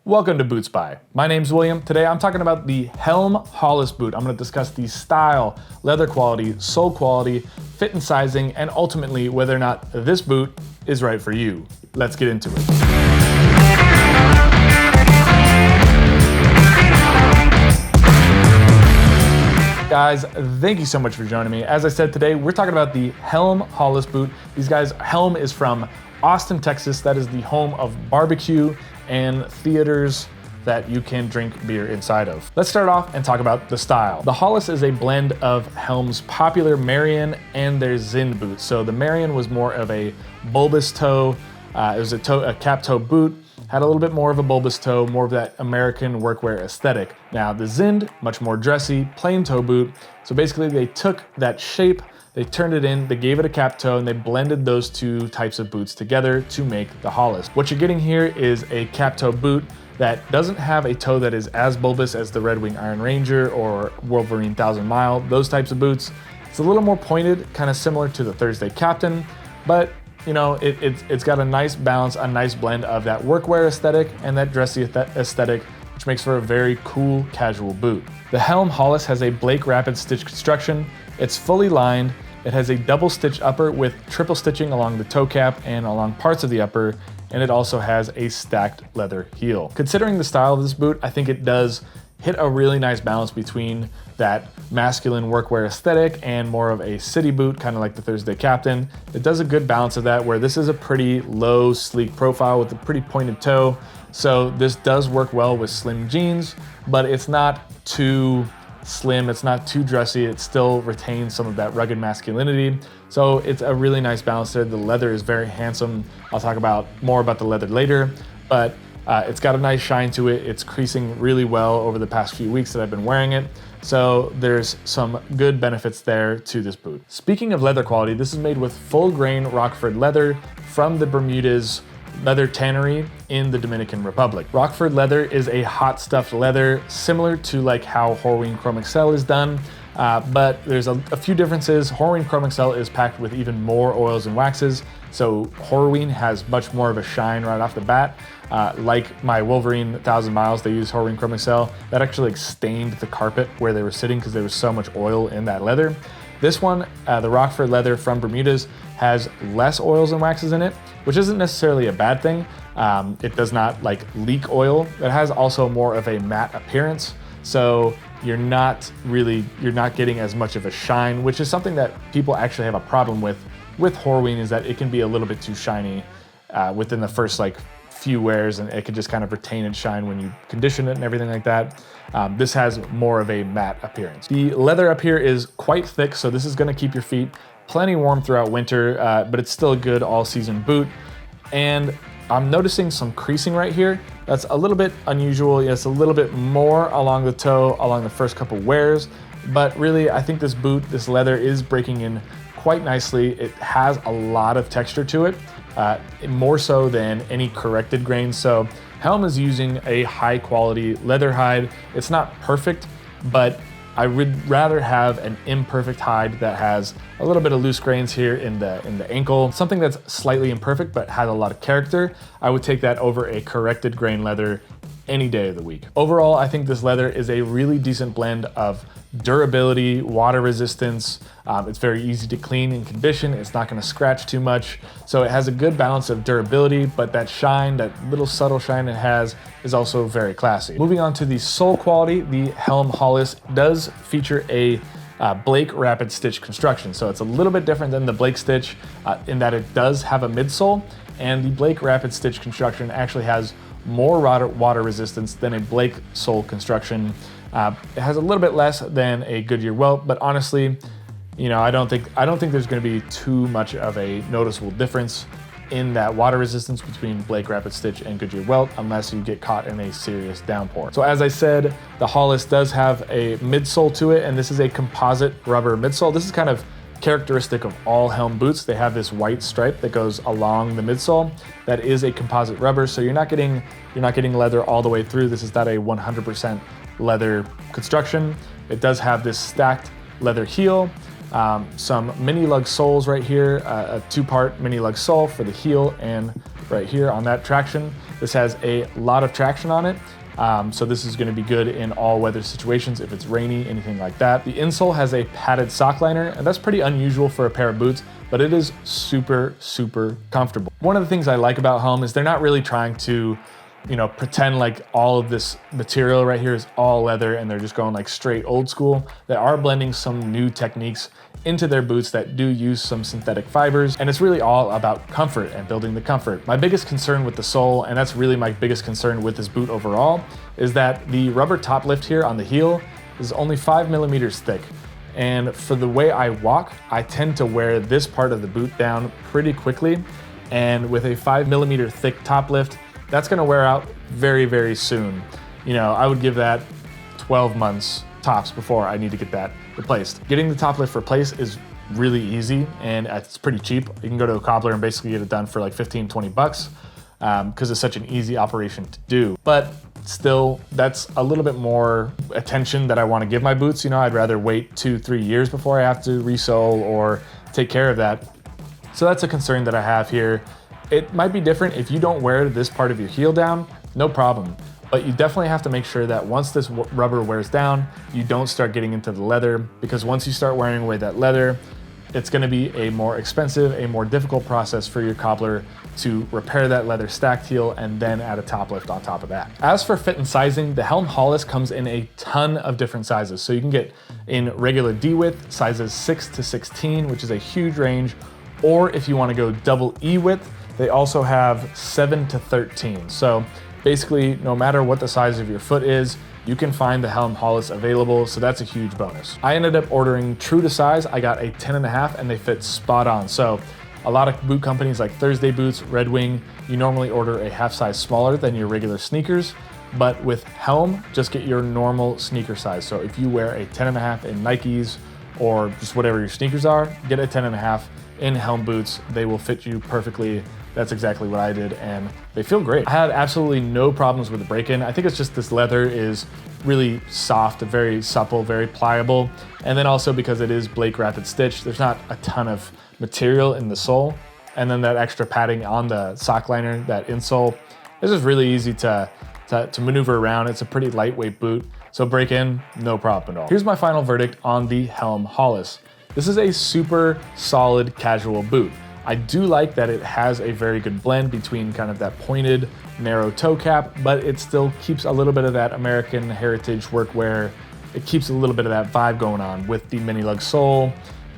Welcome to BootSpy. My name's William. Today I'm talking about the Helm Hollis boot. I'm going to discuss the style, leather quality, sole quality, fit and sizing, and ultimately whether or not this boot is right for you. Let's get into it. Guys, thank you so much for joining me. As I said, today we're talking about the Helm Hollis boot. These guys, Helm is from Austin, Texas. That is the home of barbecue and theaters that you can drink beer inside of. Let's start off and talk about the style. The Hollis is a blend of Helm's popular Marion and their Zind boots. So the Marion was more of a bulbous toe. It was a cap toe boot, had a little bit more of a bulbous toe, more of that American workwear aesthetic. Now the Zind, much more dressy, plain toe boot. So basically they took that shape, they turned it in, they gave it a cap toe, and they blended those two types of boots together to make the Hollis. What you're getting here is a cap toe boot that doesn't have a toe that is as bulbous as the Red Wing Iron Ranger or Wolverine 1000 Mile, those types of boots. It's a little more pointed, kind of similar to the Thursday Captain, but you know, it's got a nice balance, a nice blend of that workwear aesthetic and that dressy aesthetic, which makes for a very cool casual boot. The Helm Hollis has a Blake rapid stitch construction. It's fully lined. It has a double stitch upper with triple stitching along the toe cap and along parts of the upper, and it also has a stacked leather heel. Considering the style of this boot, I think it does hit a really nice balance between that masculine workwear aesthetic and more of a city boot, kind of like the Thursday Captain. It does a good balance of that, where this is a pretty low, sleek profile with a pretty pointed toe. So this does work well with slim jeans, but it's not too slim, it's not too dressy, it still retains some of that rugged masculinity. So it's a really nice balance there. The leather is very handsome. I'll talk more about the leather later, but it's got a nice shine to it. It's creasing really well over the past few weeks that I've been wearing it. So there's some good benefits there to this boot. Speaking of leather quality, this is made with full grain Rockford leather from the Bermuda's leather tannery in the Dominican Republic. Rockford leather is a hot stuffed leather, similar to like how Horween Chrome Excel is done, but there's a few differences. Horween Chrome Excel is packed with even more oils and waxes, so Horween has much more of a shine right off the bat. Like my Wolverine 1000 Miles, they use Horween Chrome Excel. That actually like stained the carpet where they were sitting because there was so much oil in that leather. This one, the Rockford leather from Bermuda's, has less oils and waxes in it, which isn't necessarily a bad thing. It does not like leak oil. It has also more of a matte appearance. So you're not getting as much of a shine, which is something that people actually have a problem with Horween, is that it can be a little bit too shiny within the first like few wears, and it can just kind of retain its shine when you condition it and everything like that. This has more of a matte appearance. The leather up here is quite thick, so this is going to keep your feet plenty warm throughout winter, but it's still a good all-season boot. And I'm noticing some creasing right here. That's a little bit unusual. It's a little bit more along the toe, along the first couple wears, but really I think this leather is breaking in quite nicely. It has a lot of texture to it, more so than any corrected grain. So Helm is using a high quality leather hide. It's not perfect, but I would rather have an imperfect hide that has a little bit of loose grains here in the ankle, something that's slightly imperfect but has a lot of character. I would take that over a corrected grain leather any day of the week. Overall, I think this leather is a really decent blend of durability, water resistance. It's very easy to clean and condition. It's not going to scratch too much. So it has a good balance of durability, but that shine, that little subtle shine it has, is also very classy. Moving on to the sole quality, the Helm Hollis does feature a Blake rapid stitch construction. So it's a little bit different than the Blake stitch in that it does have a midsole, and the Blake rapid stitch construction actually has more water resistance than a Blake sole construction. It has a little bit less than a Goodyear welt, but honestly, you know, I don't think there's going to be too much of a noticeable difference in that water resistance between Blake rapid stitch and Goodyear welt, unless you get caught in a serious downpour. So as I said, the Hollis does have a midsole to it, and this is a composite rubber midsole. This is kind of characteristic of all Helm boots. They have this white stripe that goes along the midsole that is a composite rubber, so you're not getting leather all the way through. This is not a 100% leather construction. It does have this stacked leather heel, some mini lug soles right here, a two-part mini lug sole for the heel and right here on that traction. This has a lot of traction on it. So this is going to be good in all weather situations, if it's rainy, anything like that. The insole has a padded sock liner, and that's pretty unusual for a pair of boots, but it is super, super comfortable. One of the things I like about Helm is they're not really trying to, pretend like all of this material right here is all leather and they're just going like straight old school. They are blending some new techniques into their boots that do use some synthetic fibers, and it's really all about comfort and building the comfort. My biggest concern with the sole, and that's really my biggest concern with this boot overall, is that the rubber top lift here on the heel is only 5 millimeters thick. And for the way I walk, I tend to wear this part of the boot down pretty quickly. And with a 5 millimeter thick top lift, that's gonna wear out very, very soon. I would give that 12 months tops before I need to get that replaced. Getting the top lift replaced is really easy and it's pretty cheap. You can go to a cobbler and basically get it done for like 15, 20 bucks because it's such an easy operation to do. But still, that's a little bit more attention that I want to give my boots. I'd rather wait 2-3 years before I have to resole or take care of that. So that's a concern that I have here. It might be different if you don't wear this part of your heel down, no problem. But you definitely have to make sure that once this rubber wears down, you don't start getting into the leather, because once you start wearing away that leather, it's gonna be a more expensive, a more difficult process for your cobbler to repair that leather stacked heel and then add a top lift on top of that. As for fit and sizing, the Helm Hollis comes in a ton of different sizes. So you can get in regular D width, sizes 6 to 16, which is a huge range. Or if you wanna go double E width, they also have 7 to 13. So basically, no matter what the size of your foot is, you can find the Helm Hollis available, so that's a huge bonus. I ended up ordering true to size. I got a 10.5 and they fit spot on. So a lot of boot companies like Thursday Boots, Red Wing, you normally order a half size smaller than your regular sneakers, but with Helm, just get your normal sneaker size. So if you wear a 10.5 in Nikes or just whatever your sneakers are, get a 10.5 in Helm boots. They will fit you perfectly. That's exactly what I did, and they feel great. I had absolutely no problems with the break-in. I think it's just this leather is really soft, very supple, very pliable. And then also because it is Blake Rapid Stitch, there's not a ton of material in the sole. And then that extra padding on the sock liner, that insole, this is really easy to maneuver around. It's a pretty lightweight boot, so break-in, no problem at all. Here's my final verdict on the Helm Hollis. This is a super solid casual boot. I do like that it has a very good blend between kind of that pointed, narrow toe cap, but it still keeps a little bit of that American heritage workwear. It keeps a little bit of that vibe going on with the mini lug sole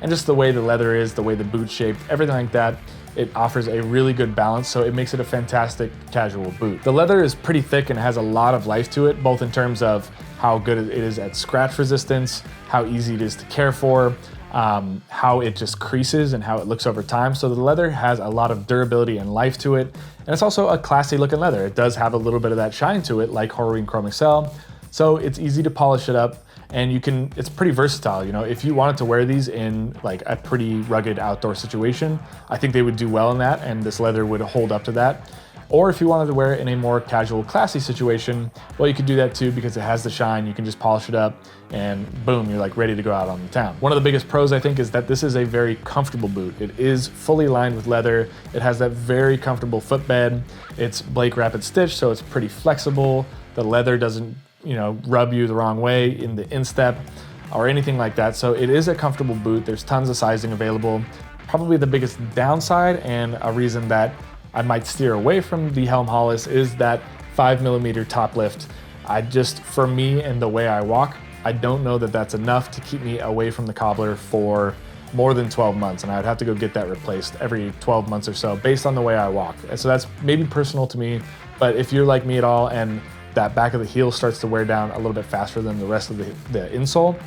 and just the way the leather is, the way the boot's shaped, everything like that. It offers a really good balance, so it makes it a fantastic casual boot. The leather is pretty thick and has a lot of life to it, both in terms of how good it is at scratch resistance, how easy it is to care for, how it just creases and how it looks over time. So the leather has a lot of durability and life to it. And it's also a classy looking leather. It does have a little bit of that shine to it, like Horween Chrome Excel. So it's easy to polish it up, and it's pretty versatile. If you wanted to wear these in like a pretty rugged outdoor situation, I think they would do well in that, and this leather would hold up to that. Or if you wanted to wear it in a more casual, classy situation, well, you could do that too, because it has the shine. You can just polish it up and boom, you're like ready to go out on the town. One of the biggest pros, I think, is that this is a very comfortable boot. It is fully lined with leather. It has that very comfortable footbed. It's Blake Rapid Stitch, so it's pretty flexible. The leather doesn't, rub you the wrong way in the instep or anything like that. So it is a comfortable boot. There's tons of sizing available. Probably the biggest downside, and a reason that I might steer away from the Helm Hollis, is that 5mm top lift. For me and the way I walk, I don't know that that's enough to keep me away from the cobbler for more than 12 months. And I would have to go get that replaced every 12 months or so based on the way I walk. And so that's maybe personal to me, but if you're like me at all and that back of the heel starts to wear down a little bit faster than the rest of the insole,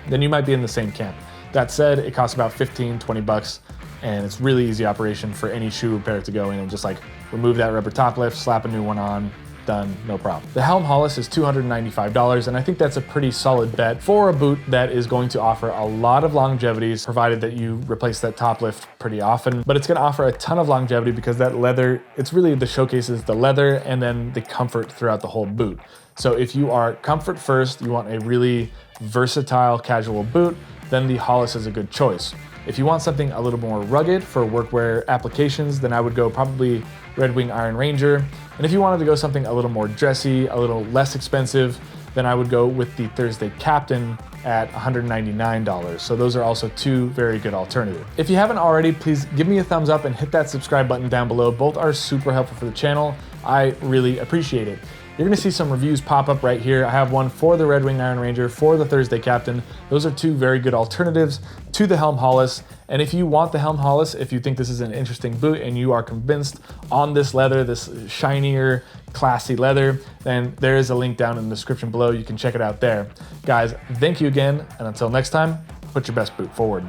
then you might be in the same camp. That said, it costs about 15, 20 bucks. And it's really easy operation for any shoe repair to go in and just like remove that rubber top lift, slap a new one on, done, no problem. The Helm Hollis is $295, and I think that's a pretty solid bet for a boot that is going to offer a lot of longevity, provided that you replace that top lift pretty often. But it's gonna offer a ton of longevity because that leather, it's really the showcase is the leather and then the comfort throughout the whole boot. So if you are comfort first, you want a really versatile casual boot, then the Hollis is a good choice. If you want something a little more rugged for workwear applications, then I would go probably Red Wing Iron Ranger. And if you wanted to go something a little more dressy, a little less expensive, then I would go with the Thursday Captain at $199. So those are also two very good alternatives. If you haven't already, please give me a thumbs up and hit that subscribe button down below. Both are super helpful for the channel. I really appreciate it. You're gonna see some reviews pop up right here. I have one for the Red Wing Iron Ranger, for the Thursday Captain. Those are two very good alternatives to the Helm Hollis. And if you want the Helm Hollis, if you think this is an interesting boot and you are convinced on this leather, this shinier, classy leather, then there is a link down in the description below. You can check it out there. Guys, thank you again. And until next time, put your best boot forward.